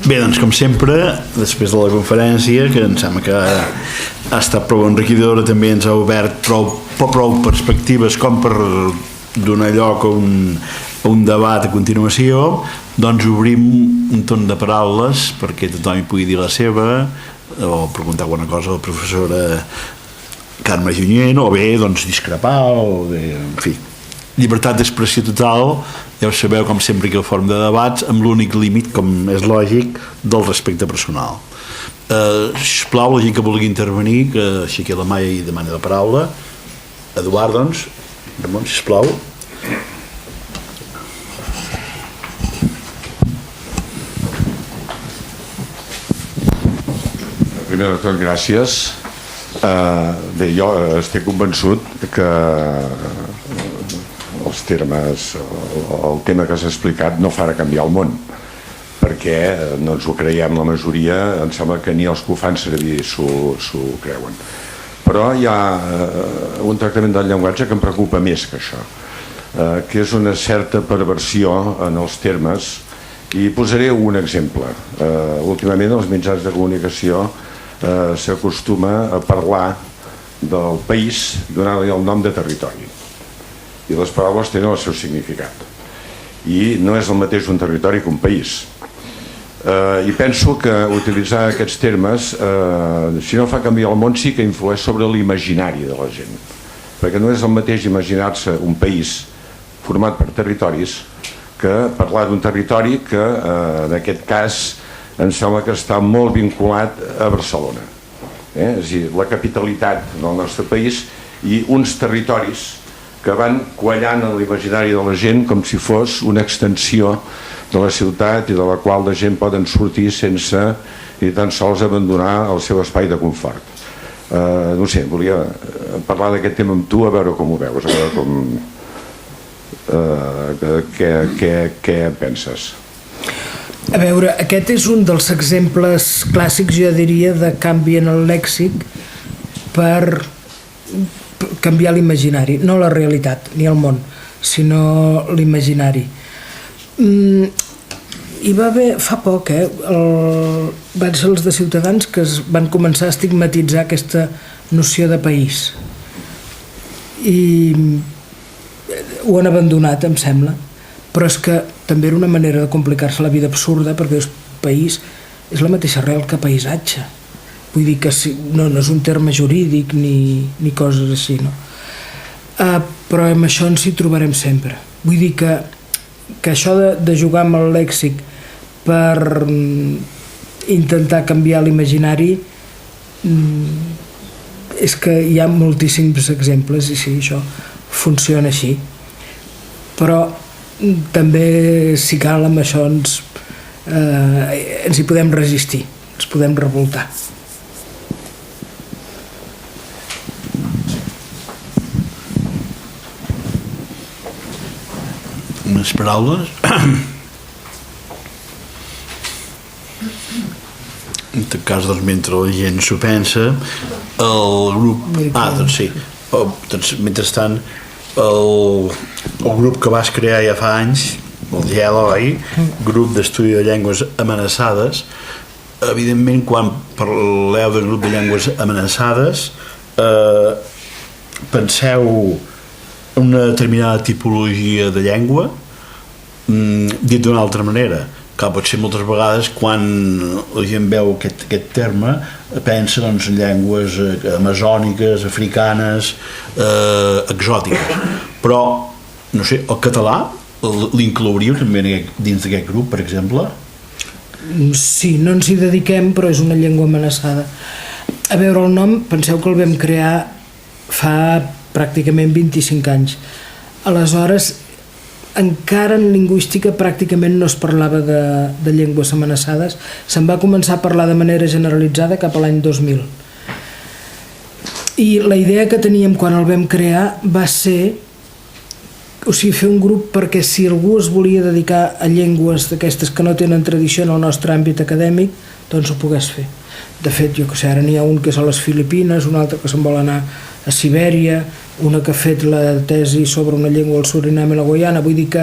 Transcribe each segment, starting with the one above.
Bé, doncs com sempre, després de la conferència, que em sembla que ha estat prou enriquidora, també ens ha obert prou perspectives com per donar lloc a un debat a continuació, doncs obrim un torn de paraules perquè tothom hi pugui dir la seva o preguntar alguna cosa a la professora Carme Junyent, o bé doncs discrepar, o bé, en fi, llibertat d'expressió total. Ja ho sabeu, com sempre, aquí al fòrum de debats, amb l'únic límit, com és lògic, del respecte personal. Sisplau, la gent que vulgui intervenir, que aixequi la mà i demani la paraula. Eduard, doncs, Ramon, sisplau. Primer de tot, gràcies. Bé, jo estic convençut que els termes, el tema que s'ha explicat no farà canviar el món, perquè no ens ho creiem la majoria, em sembla que ni els que ho fan servir s'ho creuen. Però hi ha un tractament del llenguatge que em preocupa més que això, que és una certa perversió en els termes, i posaré un exemple. Últimament als mitjans de comunicació s'acostuma a parlar del país donant-li el nom de territori, i les paraules tenen el seu significat, i no és el mateix un territori que un país. I penso que utilitzar aquests termes, si no fa canviar el món, sí que influeix sobre l'imaginari de la gent, perquè no és el mateix imaginar-se un país format per territoris que parlar d'un territori que en aquest cas em sembla que està molt vinculat a Barcelona, és a dir, la capitalitat del nostre país i uns territoris que van quallant en l'imaginari de la gent com si fos una extensió de la ciutat i de la qual la gent poden sortir sense ni tan sols abandonar el seu espai de confort. No sé, volia parlar d'aquest tema amb tu, a veure com ho veus, a veure què en penses. A veure, aquest és un dels exemples clàssics, jo diria, de canvi en el lèxic per canviar l'imaginari, no la realitat ni el món, sinó l'imaginari. Hi va haver fa poc, van ser els de Ciutadans que es van començar a estigmatitzar aquesta noció de país, i ho han abandonat, em sembla, però és que també era una manera de complicar-se la vida absurda, perquè el país és la mateixa arrel que paisatge. Vull dir que no és un terme jurídic ni coses així, no? Però amb això ens hi trobarem sempre. Vull dir que això de jugar amb el lèxic per intentar canviar l'imaginari, és que hi ha moltíssims exemples, i sí, això funciona així. Però també, si cal, amb això ens hi podem resistir, ens podem revoltar. Unes paraules? En tot cas, doncs, mentre la gent s'ho pensa, el grup... doncs sí. Doncs, mentrestant, el grup que vas crear ja fa anys, el GELOI, Grup d'Estudi de Llengües Amenaçades, evidentment, quan parleu del grup de llengües amenaçades, penseu una determinada tipologia de llengua, dit d'una altra manera, que pot ser moltes vegades quan la gent veu aquest terme pensa en llengües amazòniques, africanes, exòtiques, però no sé, el català l'inclouríeu també dins d'aquest grup, per exemple? Sí, no ens hi dediquem, però és una llengua amenaçada. A veure, el nom, penseu que el vam crear fa pràcticament 25 anys. Aleshores, encara en lingüística pràcticament no es parlava de llengües amenaçades. Se'n va començar a parlar de manera generalitzada cap a l'any 2000. I la idea que teníem quan el vam crear va ser, fer un grup perquè si algú es volia dedicar a llengües d'aquestes que no tenen tradició en el nostre àmbit acadèmic, doncs ho pogués fer. De fet, jo que sé, ara n'hi ha un que és a les Filipines, un altre que se'n vol anar a Sibèria, una que ha fet la tesi sobre una llengua al Surinam i la Guaiana. Vull dir que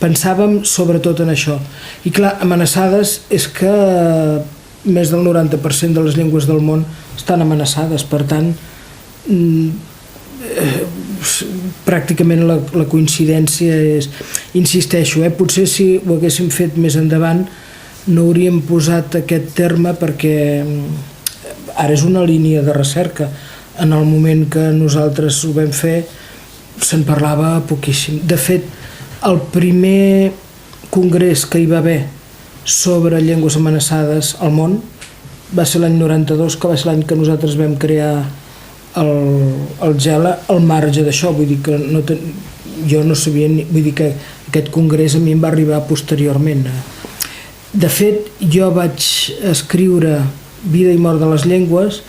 pensàvem sobretot en això. I clar, amenaçades és que més del 90% de les llengües del món estan amenaçades, per tant pràcticament la coincidència és, insisteixo, potser si ho haguéssim fet més endavant no hauríem posat aquest terme, perquè ara és una línia de recerca. En el moment que nosaltres ho vam fer se'n parlava poquíssim. De fet, el primer congrés que hi va haver sobre llengües amenaçades al món va ser l'any 92, que va ser l'any que nosaltres vam crear el GELA. Al marge d'això, vull dir que jo no sabia, vull dir que aquest congrés a mi em va arribar posteriorment. De fet, jo vaig escriure Vida i mort de les llengües,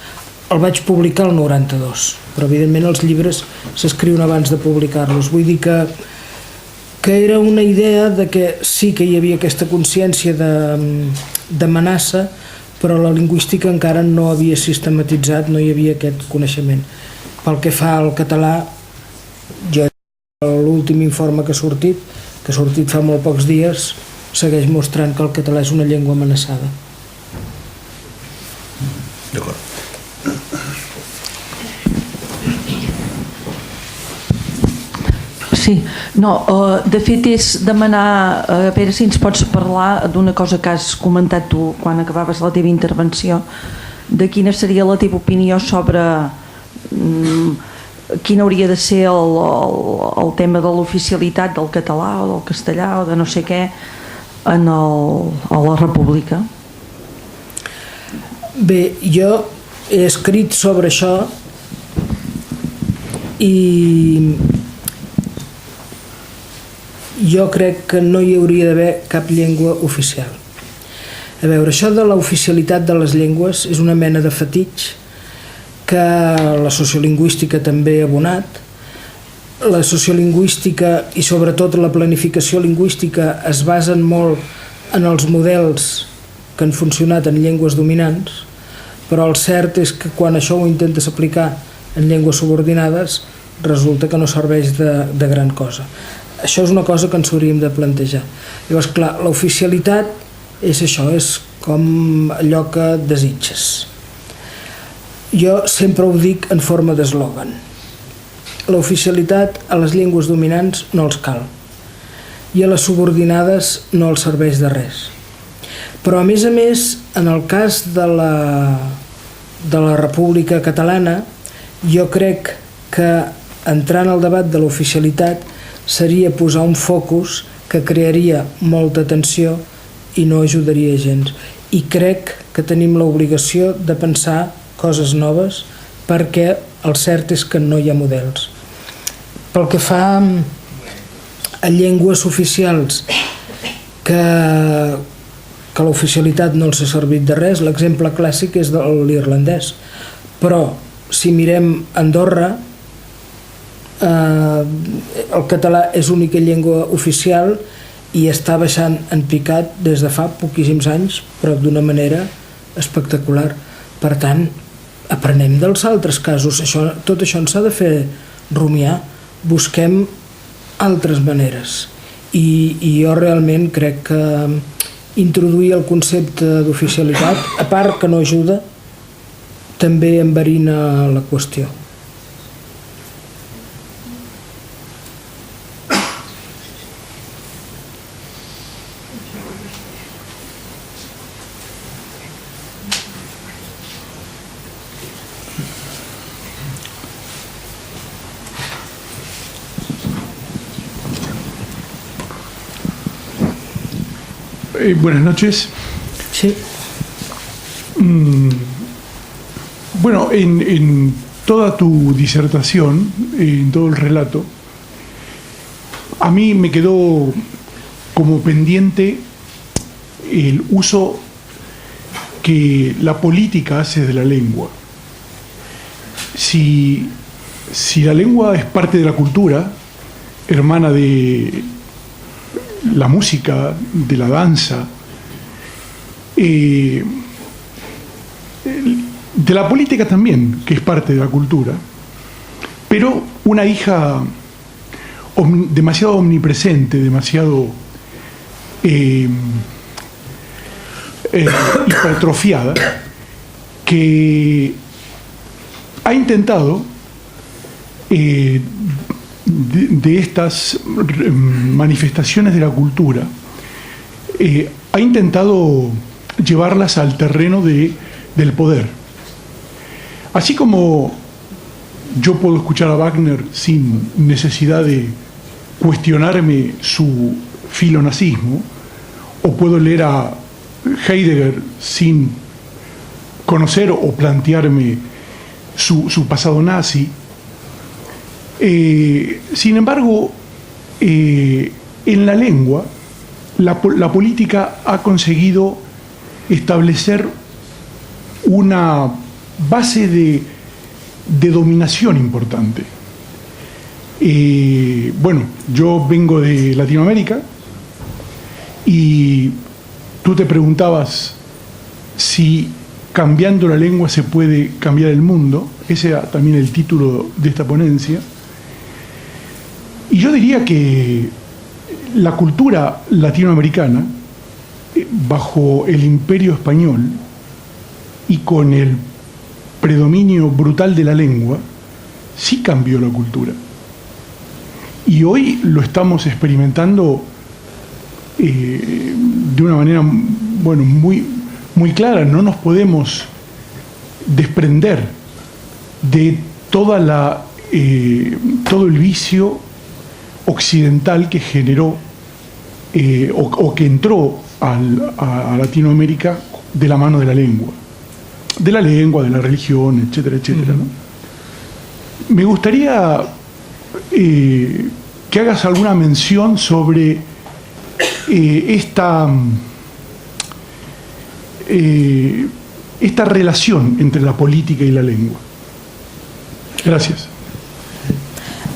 el vaig publicar el 92, però evidentment els llibres s'escriuen abans de publicar-los. Vull dir que era una idea de que sí que hi havia aquesta consciència d'amenaça, però la lingüística encara no havia sistematitzat, no hi havia aquest coneixement. Pel que fa al català, l'últim informe que ha sortit fa molt pocs dies, segueix mostrant que el català és una llengua amenaçada. D'acord. Sí, no, de fet és demanar, a veure si ens pots parlar d'una cosa que has comentat tu quan acabaves la teva intervenció, de quina seria la teva opinió sobre quin hauria de ser el tema de l'oficialitat del català o del castellà o de no sé què a la República. Bé, jo he escrit sobre això i jo crec que no hi hauria d'haver cap llengua oficial. A veure, això de l'oficialitat de les llengües és una mena de fetitx que la sociolingüística també ha abonat. La sociolingüística i sobretot la planificació lingüística es basen molt en els models que han funcionat en llengües dominants, però el cert és que quan això ho intentes aplicar en llengües subordinades resulta que no serveix de gran cosa. Això és una cosa que ens hauríem de plantejar. Llavors, clar, l'oficialitat és això, és com allò que desitges. Jo sempre ho dic en forma d'eslògan. L'oficialitat a les llengües dominants no els cal i a les subordinades no els serveix de res. Però a més, en el cas de la República Catalana, jo crec que entrar en el debat de l'oficialitat seria posar un focus que crearia molta tensió i no ajudaria gens. I crec que tenim l'obligació de pensar coses noves perquè el cert és que no hi ha models. Pel que fa a llengües oficials que l'oficialitat no els ha servit de res, l'exemple clàssic és de l'irlandès. Però si mirem Andorra, el català és l'única llengua oficial i està baixant en picat des de fa poquíssims anys, però d'una manera espectacular. Per tant, aprenem dels altres casos. Tot això ens ha de fer rumiar. Busquem altres maneres. I jo realment crec que introduir el concepte d'oficialitat, a part que no ajuda, també enverina la qüestió. Buenas noches. Sí. Bueno, en toda tu disertación, en todo el relato, a mí me quedó como pendiente el uso que la política hace de la lengua. Si la lengua es parte de la cultura, hermana de la música, de la danza, de la política también, que es parte de la cultura, pero una hija demasiado omnipresente, demasiado hipertrofiada, que ha intentado de estas manifestaciones de la cultura, ha intentado llevarlas al terreno del poder. Así como yo puedo escuchar a Wagner sin necesidad de cuestionarme su filonazismo, o puedo leer a Heidegger sin conocer o plantearme su pasado nazi. Sin embargo, en la lengua, la política ha conseguido establecer una base de dominación importante. Bueno, yo vengo de Latinoamérica y tú te preguntabas si cambiando la lengua se puede cambiar el mundo. Ese era también el título de esta ponencia. Y yo diría que la cultura latinoamericana, bajo el imperio español y con el predominio brutal de la lengua, sí cambió la cultura. Y hoy lo estamos experimentando de una manera, bueno, muy clara. No nos podemos desprender de todo el vicio occidental que generó o que entró a Latinoamérica de la mano de la lengua, de la religión, etcétera, etcétera, ¿no? Me gustaría que hagas alguna mención sobre esta relación entre la política i la llengua. Gràcies.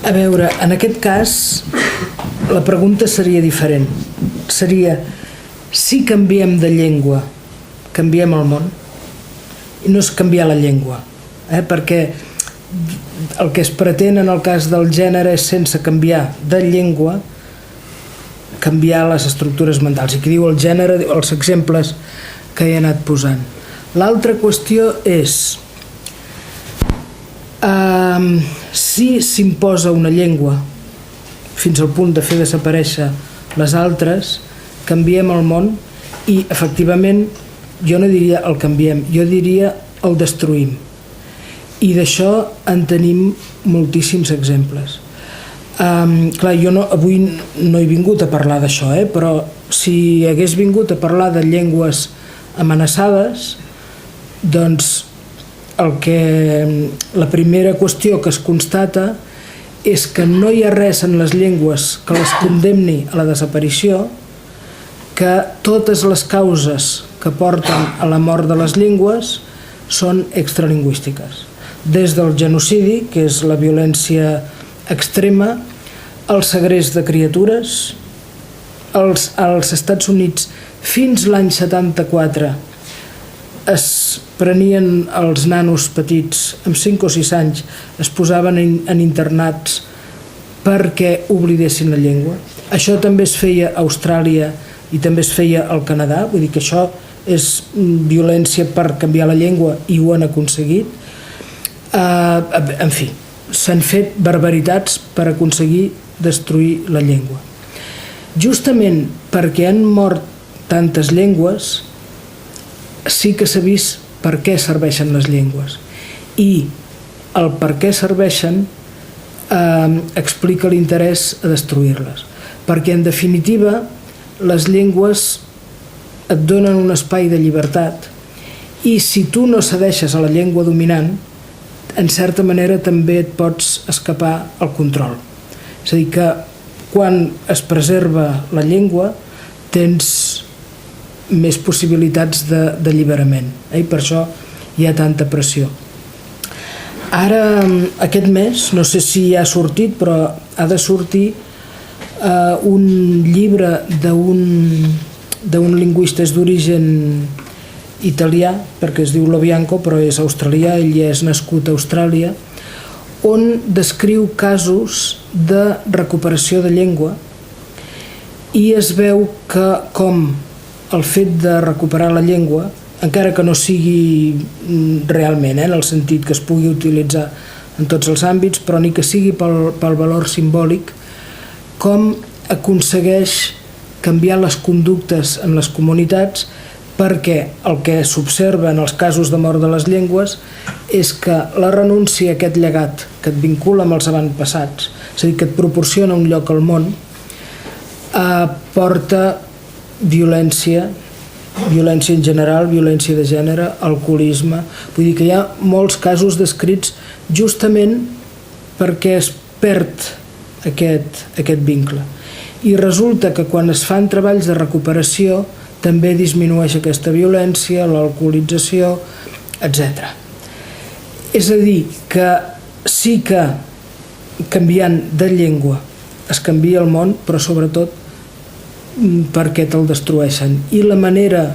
A veure, en aquest cas la pregunta seria diferent. Seria, si canviem de llengua, canviem el món? I no és canviar la llengua, perquè el que es pretén en el cas del gènere és, sense canviar de llengua, canviar les estructures mentals. I qui diu el gènere, els exemples que he anat posant. L'altra qüestió és, si s'imposa una llengua fins al punt de fer desaparèixer les altres, canviem el món, i efectivament jo no diria el canviem, jo diria el destruïm. I d'això en tenim moltíssims exemples. Clar, jo avui no he vingut a parlar d'això, però si hagués vingut a parlar de llengües amenaçades, doncs la primera qüestió que es constata és que no hi ha res en les llengües que les condemni a la desaparició, que totes les causes que porten a la mort de les llengües són extralingüístiques. Des del genocidi, que és la violència extrema, el segrest de criatures. Als Estats Units, fins l'any 74, es prenien els nanos petits, amb 5 o 6 anys, es posaven en internats perquè oblidessin la llengua. Això també es feia a Austràlia i també es feia al Canadà, vull dir que això és violència per canviar la llengua i ho han aconseguit. En fi, s'han fet barbaritats per aconseguir destruir la llengua. Justament perquè han mort tantes llengües, sí que s'ha vist per què serveixen les llengües. I el per què serveixen explica l'interès a destruir-les. Perquè, en definitiva, les llengües et donen un espai de llibertat, i si tu no cedeixes a la llengua dominant, en certa manera també et pots escapar al control. És a dir, que quan es preserva la llengua tens més possibilitats d'alliberament, i per això hi ha tanta pressió. Ara, aquest mes, no sé si ja ha sortit, però ha de sortir un llibre d'un lingüista d'origen italià, perquè es diu Lo Bianco, però és australià, ell és nascut a Austràlia, on descriu casos de recuperació de llengua i es veu que com el fet de recuperar la llengua, encara que no sigui realment, en el sentit que es pugui utilitzar en tots els àmbits, però ni que sigui pel valor simbòlic, com aconsegueix canviar les conductes en les comunitats, perquè el que s'observa en els casos de mort de les llengües és que la renúncia a aquest llegat que et vincula amb els avantpassats, és a dir, que et proporciona un lloc al món, porta violència en general, violència de gènere, alcoholisme. Vull dir que hi ha molts casos descrits justament perquè es perd aquest vincle. I resulta que quan es fan treballs de recuperació també disminueix aquesta violència, l'alcoholització, etc. És a dir, que sí que canviant de llengua es canvia el món, però sobretot perquè te'l destrueixen. I la manera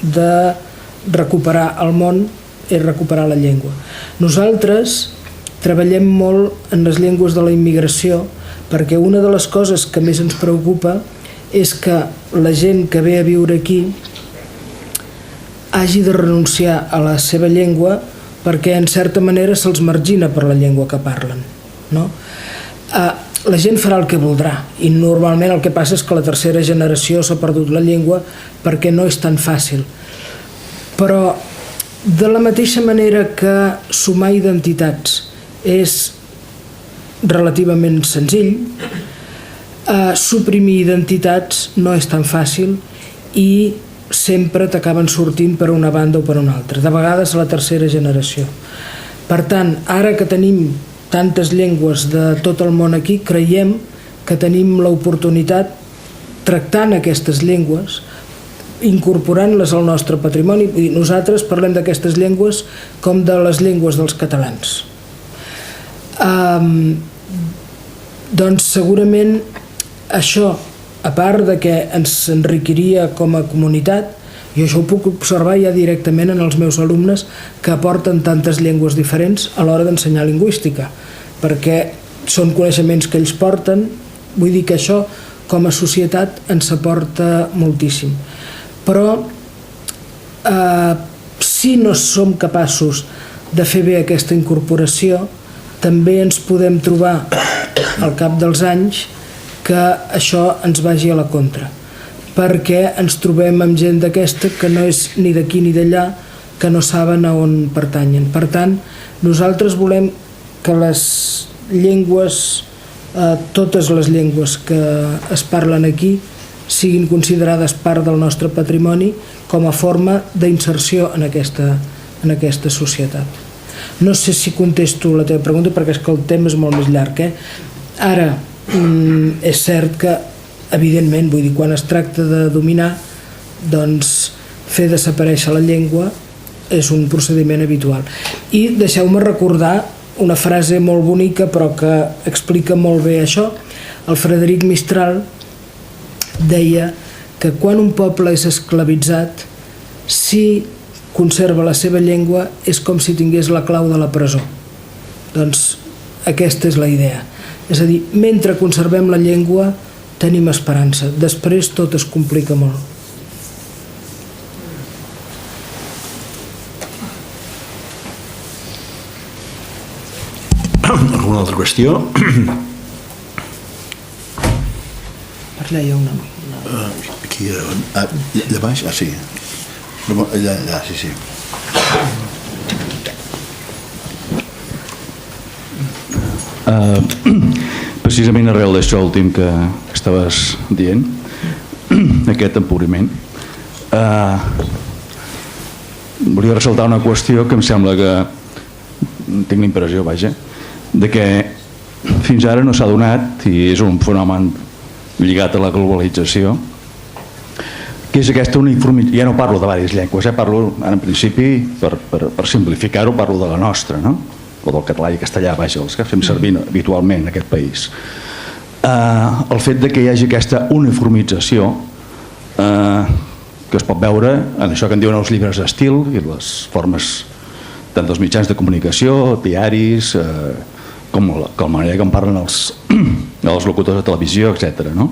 de recuperar el món és recuperar la llengua. Nosaltres treballem molt en les llengües de la immigració perquè una de les coses que més ens preocupa és que la gent que ve a viure aquí hagi de renunciar a la seva llengua perquè en certa manera se'ls margina per la llengua que parlen, no? La gent farà el que voldrà i normalment el que passa és que la tercera generació s'ha perdut la llengua perquè no és tan fàcil. Però de la mateixa manera que sumar identitats és relativament senzill, suprimir identitats no és tan fàcil i sempre t'acaben sortint per una banda o per una altra, de vegades a la tercera generació. Per tant, ara que tenim tantes llengües de tot el món aquí, creiem que tenim l'oportunitat, tractant aquestes llengües, incorporant-les al nostre patrimoni. Nosaltres parlem d'aquestes llengües com de les llengües dels catalans. Doncs segurament això, a part de que ens enriquiria com a comunitat, i això ho puc observar ja directament en els meus alumnes que aporten tantes llengües diferents a l'hora d'ensenyar lingüística, perquè són coneixements que ells porten. Vull dir que això com a societat ens aporta moltíssim. Però si no som capaços de fer bé aquesta incorporació, també ens podem trobar al cap dels anys que això ens vagi a la contra, perquè ens trobem amb gent d'aquesta que no és ni d'aquí ni d'allà, que no saben a on pertanyen. Per tant, nosaltres volem que les llengües, totes les llengües que es parlen aquí, siguin considerades part del nostre patrimoni com a forma d'inserció en aquesta societat. No sé si contesto la teva pregunta perquè és que el tema és molt més llarg. Ara, és cert que, evidentment, vull dir, quan es tracta de dominar, doncs fer desaparèixer la llengua és un procediment habitual. I deixeu-me recordar una frase molt bonica però que explica molt bé això. El Frederic Mistral deia que quan un poble és esclavitzat, si conserva la seva llengua és com si tingués la clau de la presó. Doncs aquesta és la idea. És a dir, mentre conservem la llengua tenim esperança, després tot es complica molt. Alguna altra qüestió? Allà hi ha una... Aquí, allà baix? Ah, sí. Allà, sí. Precisament arrel d'això últim que estaves dient, aquest empobriment, volia ressaltar una qüestió que em sembla que tinc la impressió, vaja, de que fins ara no s'ha donat, i és un fenomen lligat a la globalització, que és aquesta uniformització. Ja no parlo de diverses llengües, parlo en principi, per simplificar-ho, parlo de la nostra, no? O del català i castellà, vaja, els que fem servir habitualment en aquest país. El fet de que hi hagi aquesta uniformització que es pot veure en això que en diuen els llibres d'estil i les formes tant dels mitjans de comunicació, diaris, com la manera que en parlen els locutors de televisió, etc. No?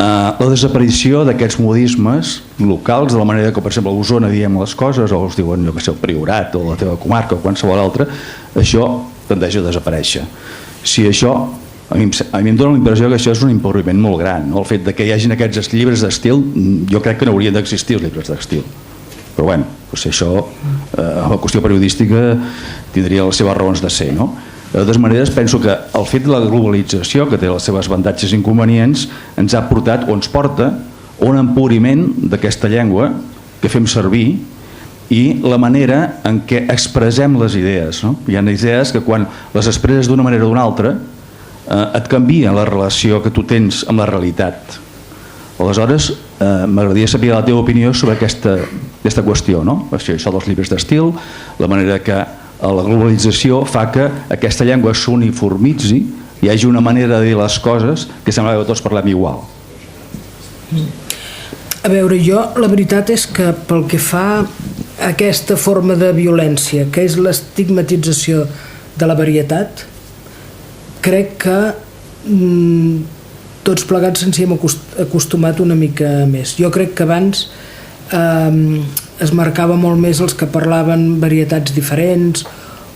La desaparició d'aquests modismes locals, de la manera que, per exemple, a Osona diem les coses, o es diuen, jo que sé, el Priorat, o la teva comarca, o qualsevol altra, això tendeix a desaparèixer. Si això, a mi em dóna la impressió que això és un empobriment molt gran, no? El fet de que hi hagin aquests llibres d'estil, jo crec que no haurien d'existir els llibres d'estil. Però bueno, potser això, la qüestió periodística tindria les seves raons de ser, no? De totes maneres, penso que el fet de la globalització, que té les seves avantatges i inconvenients, ens ha portat o ens porta un empobriment d'aquesta llengua que fem servir i la manera en què expressem les idees. No? Hi ha idees que quan les expresses d'una manera o d'una altra et canvia la relació que tu tens amb la realitat. Aleshores, m'agradaria saber la teva opinió sobre aquesta qüestió, no? Això dels llibres d'estil, la manera que la globalització fa que aquesta llengua s'uniformitzi, hi hagi una manera de dir les coses que sembla que tots parlem igual. A veure, jo la veritat és que pel que fa a aquesta forma de violència, que és l'estigmatització de la varietat, crec que tots plegats ens hi hem acostumat una mica més. Jo crec que abans es marcava molt més els que parlaven varietats diferents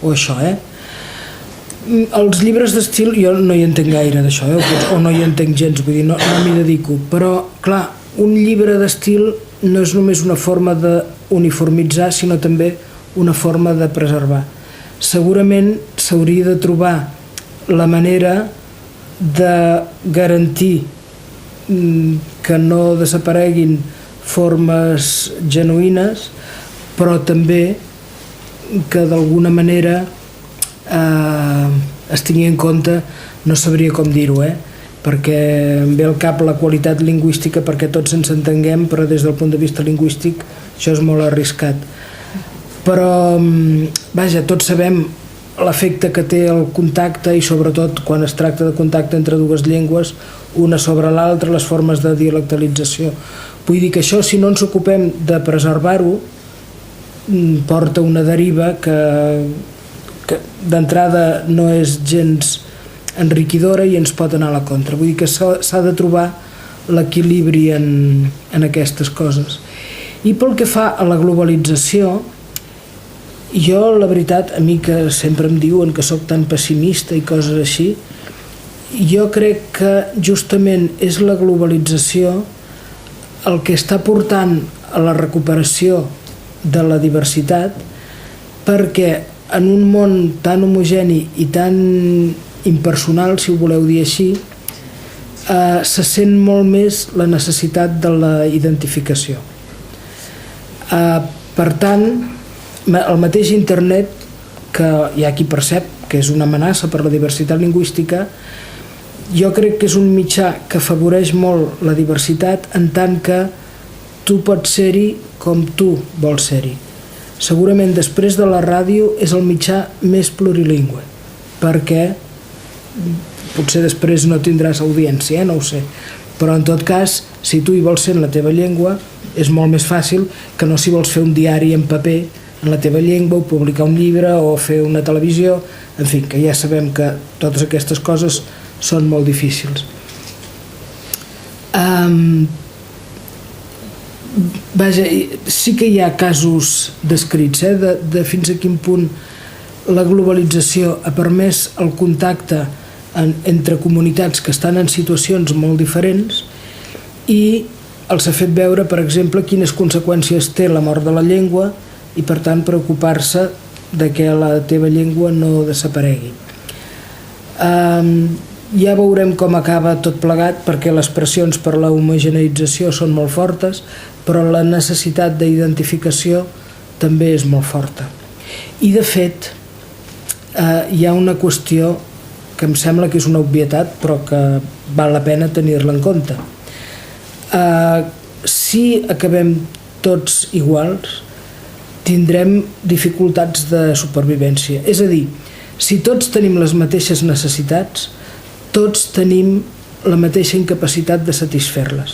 o això, Els llibres d'estil jo no hi entenc gaire d'això, o no hi entenc gens, vull dir, no m'hi dedico, però clar, un llibre d'estil no és només una forma d'uniformitzar, sinó també una forma de preservar. Segurament s'hauria de trobar la manera de garantir que no desapareguin formes genuïnes, però també que d'alguna manera es tingui en compte, no sabria com dir-ho, perquè em ve al cap la qualitat lingüística perquè tots ens entenguem, però des del punt de vista lingüístic això és molt arriscat. Però, vaja, tots sabem l'efecte que té el contacte i sobretot quan es tracta de contacte entre dues llengües, una sobre l'altra, les formes de dialectalització. Vull dir que això, si no ens ocupem de preservar-ho, porta una deriva que d'entrada no és gens enriquidora i ens pot anar a la contra. Vull dir que s'ha de trobar l'equilibri en aquestes coses. I pel que fa a la globalització, jo, la veritat, a mi que sempre em diuen que sóc tan pessimista i coses així, jo crec que justament és la globalització el que està portant a la recuperació de la diversitat, perquè en un món tan homogeni i tan impersonal, si ho voleu dir així, se sent molt més la necessitat de la identificació. Per tant, el mateix internet, que hi ha qui percep que és una amenaça per la diversitat lingüística, jo crec que és un mitjà que afavoreix molt la diversitat en tant que tu pots ser-hi com tu vols ser-hi. Segurament després de la ràdio és el mitjà més plurilingüe, perquè potser després no tindràs audiència, no ho sé, però en tot cas, si tu hi vols ser en la teva llengua, és molt més fàcil que no si vols fer un diari en paper en la teva llengua, o publicar un llibre o fer una televisió, en fi, que ja sabem que totes aquestes coses són molt difícils. Vaja, sí que hi ha casos descrits de fins a quin punt la globalització ha permès el contacte entre comunitats que estan en situacions molt diferents i els ha fet veure, per exemple, quines conseqüències té la mort de la llengua i, per tant, preocupar-se de que la teva llengua no desaparegui. Ja veurem com acaba tot plegat, perquè les pressions per la homogeneïtzació són molt fortes, però la necessitat d'identificació també és molt forta. I, de fet, hi ha una qüestió que em sembla que és una obvietat, però que val la pena tenir-la en compte. Si acabem tots iguals, tindrem dificultats de supervivència. És a dir, si tots tenim les mateixes necessitats, tots tenim la mateixa incapacitat de satisfer-les.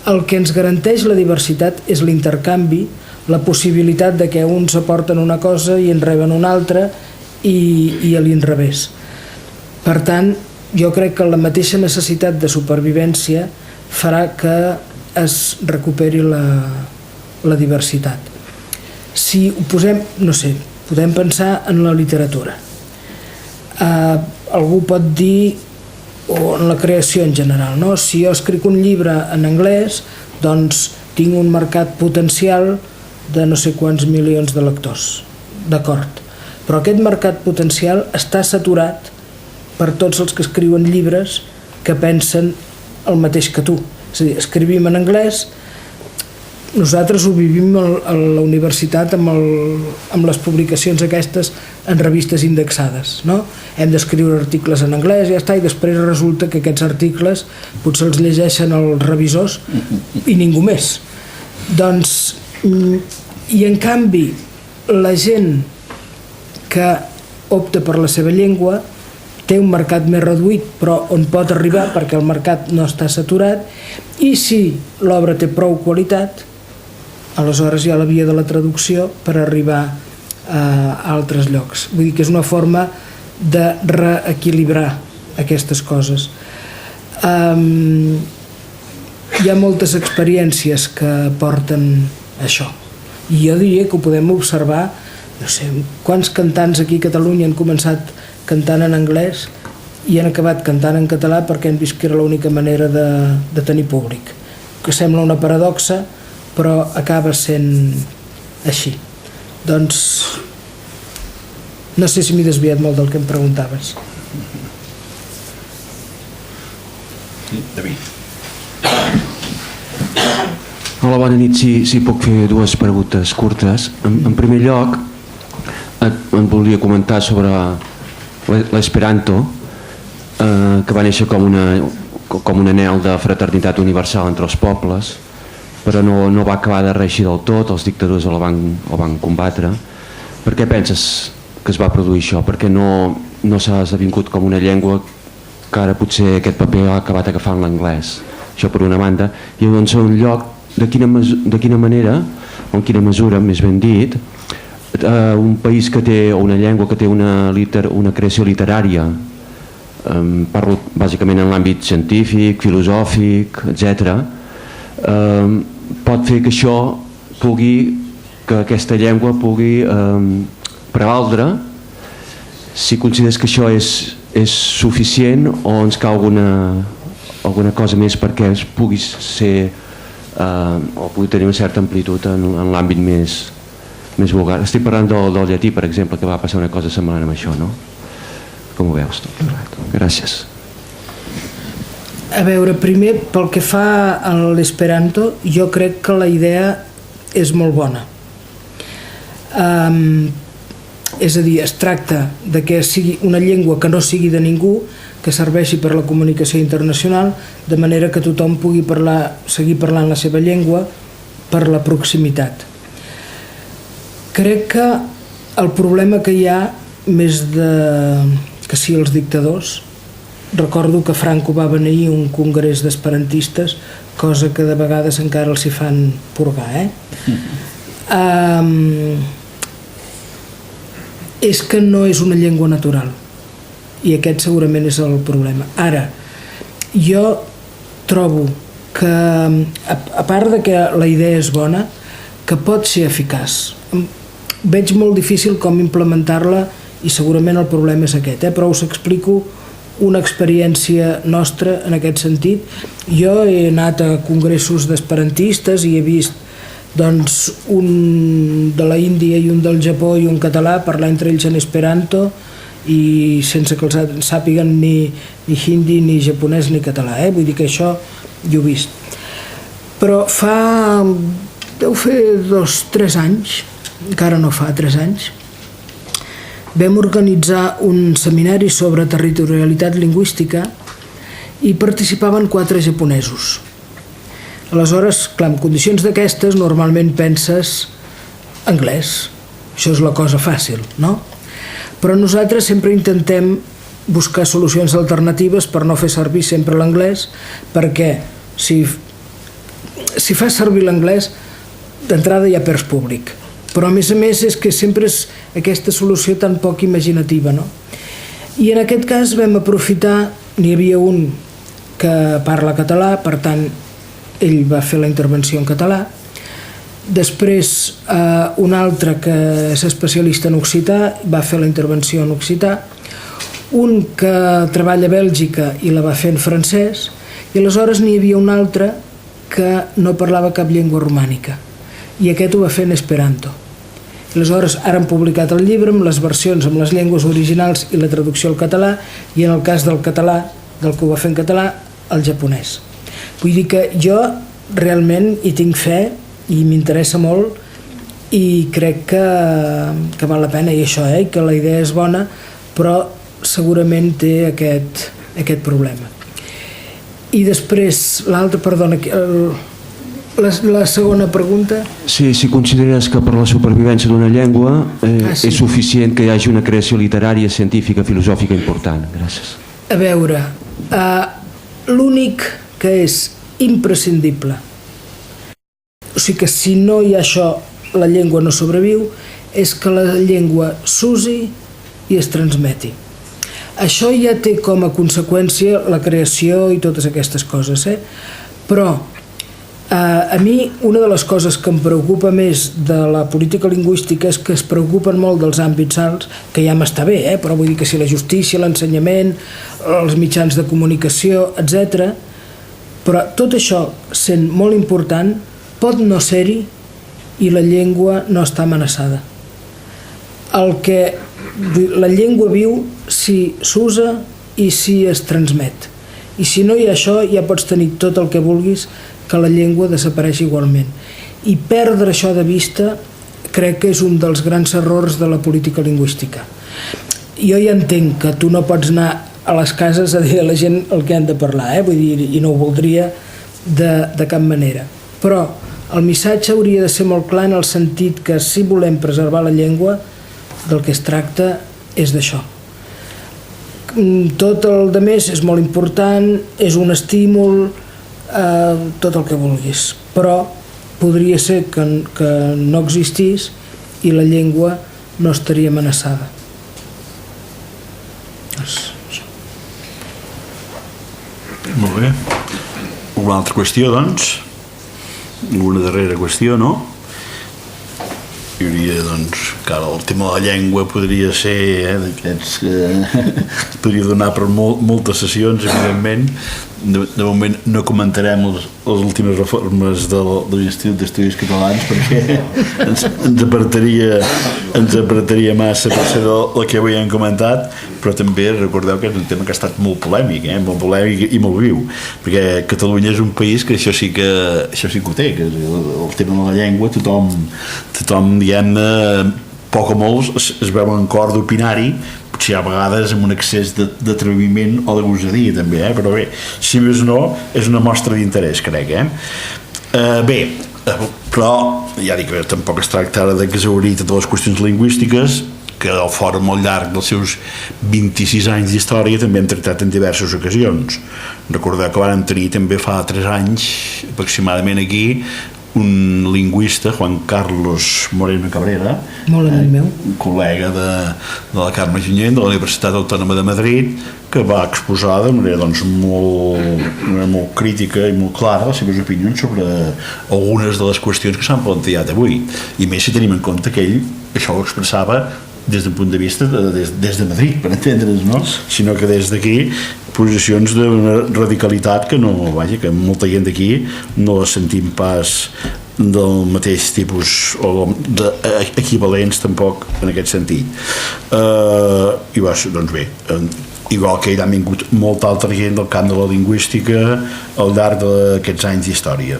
El que ens garanteix la diversitat és l'intercanvi, la possibilitat de que uns aporten una cosa i en reben una altra i a l'inrevés. Per tant, jo crec que la mateixa necessitat de supervivència farà que es recuperi la diversitat. Si ho posem, no sé, podem pensar en la literatura. Algú pot dir, o en la creació en general, no? Si jo escric un llibre en anglès, doncs tinc un mercat potencial de no sé quants milions de lectors, d'acord, però aquest mercat potencial està saturat per tots els que escriuen llibres que pensen el mateix que tu. És a dir, escrivim en anglès, nosaltres ho vivim a la universitat amb les publicacions aquestes en revistes indexades, no? Hem d'escriure articles en anglès i ja està, i després resulta que aquests articles potser els llegeixen els revisors i ningú més. Doncs, i en canvi la gent que opta per la seva llengua té un mercat més reduït, però on pot arribar perquè el mercat no està saturat, i si l'obra té prou qualitat, aleshores hi ha la via de la traducció per arribar a altres llocs. Vull dir que és una forma de reequilibrar aquestes coses. Hi ha moltes experiències que porten això, i jo diria que ho podem observar. No sé, quants cantants aquí a Catalunya han començat cantant en anglès i han acabat cantant en català perquè han vist que era l'única manera de tenir públic, que sembla una paradoxa, però acaba sent així. Doncs no sé si m'he desviat molt del que em preguntaves. David. Hola, bona nit. Si puc fer dues preguntes curtes. En primer lloc, em volia comentar sobre l'esperanto, que va néixer com un anhel de fraternitat universal entre els pobles, però no va acabar de reeixir del tot. Els dictadors el van combatre. Per què penses que es va produir això? Per què no s'ha esdevingut com una llengua que ara potser aquest paper ha acabat agafant l'anglès? Això per una banda. I en segon lloc, de quina manera, o en quina mesura, més ben dit, un país que té, o una llengua que té una creació literària, parlo bàsicament en l'àmbit científic, filosòfic, etc., pot fer que això que aquesta llengua pugui prevaldre, si consideres que això és suficient o ens cal alguna cosa més perquè es pugui ser o pugui tenir una certa amplitud en l'àmbit més vulgar. Estic parlant del llatí, per exemple, que va passar una cosa semblant amb això, no? Com ho veus? Gràcies. A veure, primer, pel que fa a l'esperanto, jo crec que la idea és molt bona. És a dir, es tracta de que sigui una llengua que no sigui de ningú, que serveixi per la comunicació internacional, de manera que tothom pugui seguir parlant la seva llengua per la proximitat. Crec que el problema que hi ha, més que sí els dictadors, recordo que Franco va venir a un congrés d'esperantistes, cosa que de vegades encara els hi fan purgar, és que no és una llengua natural, i aquest segurament és el problema. Ara, jo trobo que, a part de que la idea és bona, que pot ser eficaç. Veig molt difícil com implementar-la, i segurament el problema és aquest, però us explico una experiència nostra en aquest sentit. Jo he anat a congressos d'esperantistes i he vist un de la Índia i un del Japó i un català parlar entre ells en esperanto, i sense que els sàpiguen ni hindi, ni japonès, ni català, vull dir que això jo ho he vist. Però deu fer 2-3 anys, encara no fa 3 anys, vam organitzar un seminari sobre territorialitat lingüística i participaven 4 japonesos. Aleshores, clar, en condicions d'aquestes normalment penses anglès, això és la cosa fàcil, no? Però nosaltres sempre intentem buscar solucions alternatives per no fer servir sempre l'anglès, perquè si fas servir l'anglès, d'entrada ja perds públic. Però a més és que sempre és aquesta solució tan poc imaginativa, no? I en aquest cas vam aprofitar, n'hi havia un que parla català, per tant ell va fer la intervenció en català, després un altre que és especialista en occità va fer la intervenció en occità, un que treballa a Bèlgica i la va fer en francès, i aleshores n'hi havia un altre que no parlava cap llengua romànica, i aquest ho va fer en esperanto. Aleshores, ara han publicat el llibre amb les versions amb les llengües originals i la traducció al català, i en el cas del català, del que ho va fer en català, el japonès. Vull dir que jo realment hi tinc fe i m'interessa molt i crec que val la pena, i això, i que la idea és bona, però segurament té aquest problema. I després, l'altre, perdona, la segona pregunta... Sí, si consideres que per la supervivència d'una llengua és suficient que hi hagi una creació literària, científica, filosòfica important. Gràcies. A veure, l'únic que és imprescindible, o sigui que si no hi ha això, la llengua no sobreviu, és que la llengua s'usi i es transmeti. Això ja té com a conseqüència la creació i totes aquestes coses, però a mi una de les coses que em preocupa més de la política lingüística és que es preocupen molt dels àmbits alts, que ja m'està bé, però vull dir que si la justícia, l'ensenyament, els mitjans de comunicació, etc. Però tot això, sent molt important, pot no ser-hi i la llengua no està amenaçada. La llengua viu si s'usa i si es transmet. I si no hi ha això, ja pots tenir tot el que vulguis, que la llengua desapareix igualment. I perdre això de vista crec que és un dels grans errors de la política lingüística. Jo ja entenc que tu no pots anar a les cases a dir a la gent el que han de parlar, vull dir, i no ho voldria de cap manera. Però el missatge hauria de ser molt clar en el sentit que si volem preservar la llengua, del que es tracta és d'això. Tot el de més és molt important, és un estímul, tot el que vulguis, però podria ser que no existís i la llengua no estaria amenaçada. Molt bé. Una altra qüestió, doncs? Una darrera qüestió, no? Hi hauria, doncs, que ara el tema de la llengua podria ser d'aquests que es podria donar per moltes sessions, evidentment. De moment no comentarem les últimes reformes de l'Institut d'Estudis Catalans perquè ens apretaria massa per ser el que avui hem comentat, però també recordeu que és un tema que ha estat molt polèmic, molt polèmic i molt viu, perquè Catalunya és un país que això sí que ho té, que el tema de la llengua tothom diguem-ne, poc o molt es veu en cor d'opinar-hi, potser a vegades amb un excés d'atreviment o de gosadia també, però bé, si més no és una mostra d'interès, crec. Bé, però ja dic que tampoc es tracta ara d'exhaurir totes les qüestions lingüístiques, que el fòrum molt llarg dels seus 26 anys d'història també hem tractat en diverses ocasions. Recordeu que vam tenir també fa 3 anys aproximadament aquí un lingüista, Juan Carlos Moreno Cabrera, molt amic meu, col·lega de la Carme Junyent de la Universitat Autònoma de Madrid, que va exposar de manera molt crítica i molt clara les seves opinions sobre algunes de les qüestions que s'han plantejat avui, i més si tenim en compte que ell això ho expressava des d'un punt de vista des de Madrid, per entendre's, no? Sinó que des d'aquí posicions d'una radicalitat que no, vaja, que molta gent d'aquí no la sentim pas del mateix tipus o equivalents tampoc en aquest sentit. I doncs bé, igual que hi ha vingut molta altra gent del camp de la lingüística al llarg d'aquests anys d'història.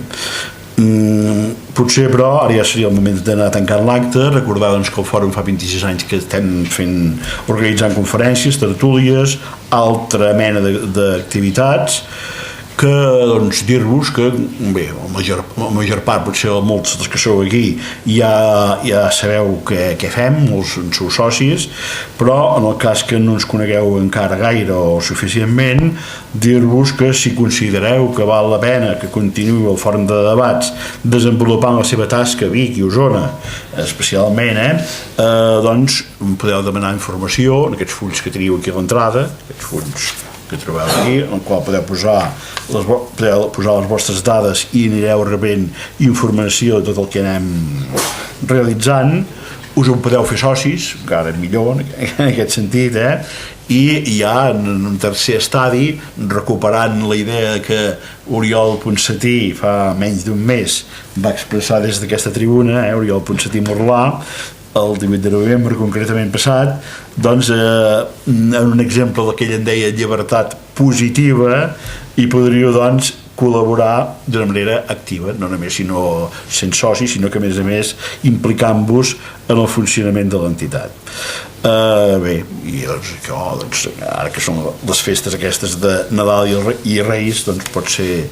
Potser, però, ara ja seria el moment d'anar tancant l'acte. Recordar doncs, que el fòrum fa 26 anys que estem organitzant conferències, tertúlies, altra mena d'activitats que doncs, dir-vos que bé, la major part, potser molts dels que sou aquí ja sabeu què fem, molts en sou socis, però en el cas que no ens conegueu encara gaire o suficientment, dir-vos que si considereu que val la pena que continuï el Fòrum de Debats desenvolupant la seva tasca a Vic i Osona especialment, doncs podeu demanar informació en aquests fulls que teniu aquí a l'entrada, aquests fulls que trobeu aquí, en el qual podeu posar les vostres dades i anireu rebent informació de tot el que anem realitzant. Us ho podeu fer socis, encara millor en aquest sentit, i ja en un tercer estadi, recuperant la idea que Oriol Ponsatí fa menys d'un mes va expressar des d'aquesta tribuna, Oriol Ponsatí Morlà, el 18 de novembre concretament passat, doncs en un exemple del que ell en deia llibertat positiva, i podríeu doncs col·laborar d'una manera activa, no només sent socis, sinó que a més implicant-vos en el funcionament de l'entitat. Bé, i doncs, ara que són les festes aquestes de Nadal i Reis, doncs pot ser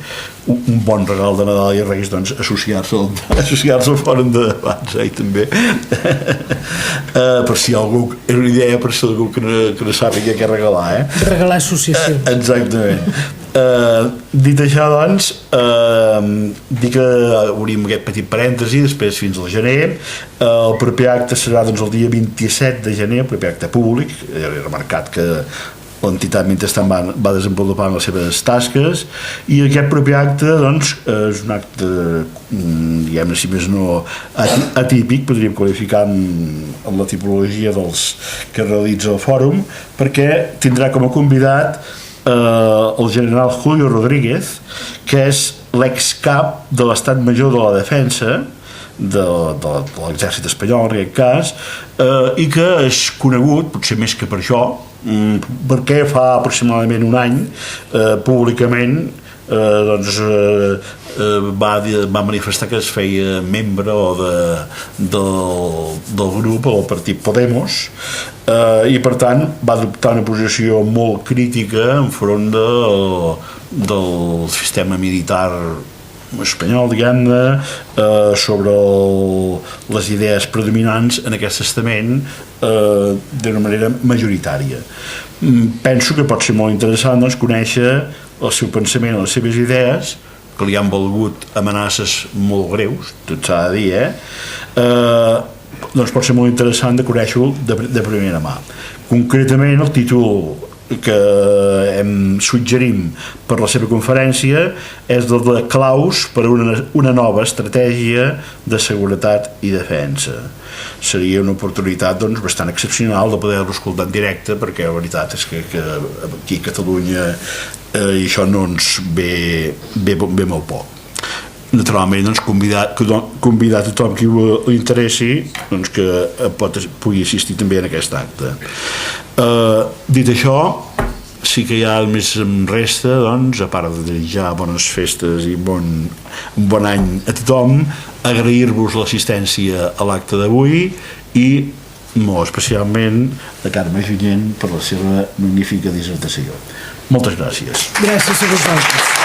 un bon regal de Nadal i Reis, doncs associar-se al Fòrum de Debats, també, per si algú, és una idea per si algú que no sàpiga què regalar, regalar associacions. Exactament. Dit això, doncs, dir que obrim aquest petit parèntesi, després fins al gener. El proper acte serà doncs, el dia 27 de gener, el proper acte públic. He remarcat que l'entitat mentrestant va desenvolupant les seves tasques, i aquest proper acte doncs, és un acte, diguem-ne, si més no atípic, podríem qualificar amb la tipologia dels que realitza el fòrum, perquè tindrà com a convidat el general Julio Rodríguez, que és l'excap de l'Estat Major de la Defensa de l'exèrcit espanyol en aquest cas, i que és conegut, potser més que per això, perquè fa aproximadament un any públicament va manifestar que es feia membre del grup, del partit Podemos, i per tant va adoptar una posició molt crítica enfront del sistema militar espanyol, diguem-ne, sobre les idees predominants en aquest estament d'una manera majoritària. Penso que pot ser molt interessant doncs, conèixer el seu pensament, les seves idees, que li han valgut amenaces molt greus, tot s'ha de dir, doncs pot ser molt interessant de conèixer-ho de primera mà. Concretament, el títol que suggerim per la seva conferència és el de claus per a una nova estratègia de seguretat i defensa. Seria una oportunitat doncs, bastant excepcional de poder-lo escoltar en directe, perquè la veritat és que aquí a Catalunya i això no ens ve molt poc. Naturalment, doncs, convidar tothom qui li interessi doncs, que pugui assistir també en aquest acte. Dit això, sí que ja més em resta, doncs, a part de desitjar bones festes i un bon any a tothom, agrair-vos l'assistència a l'acte d'avui i molt especialment a Carme Junyent per la seva magnífica dissertació. Moltes gràcies. Gràcies a vosaltres.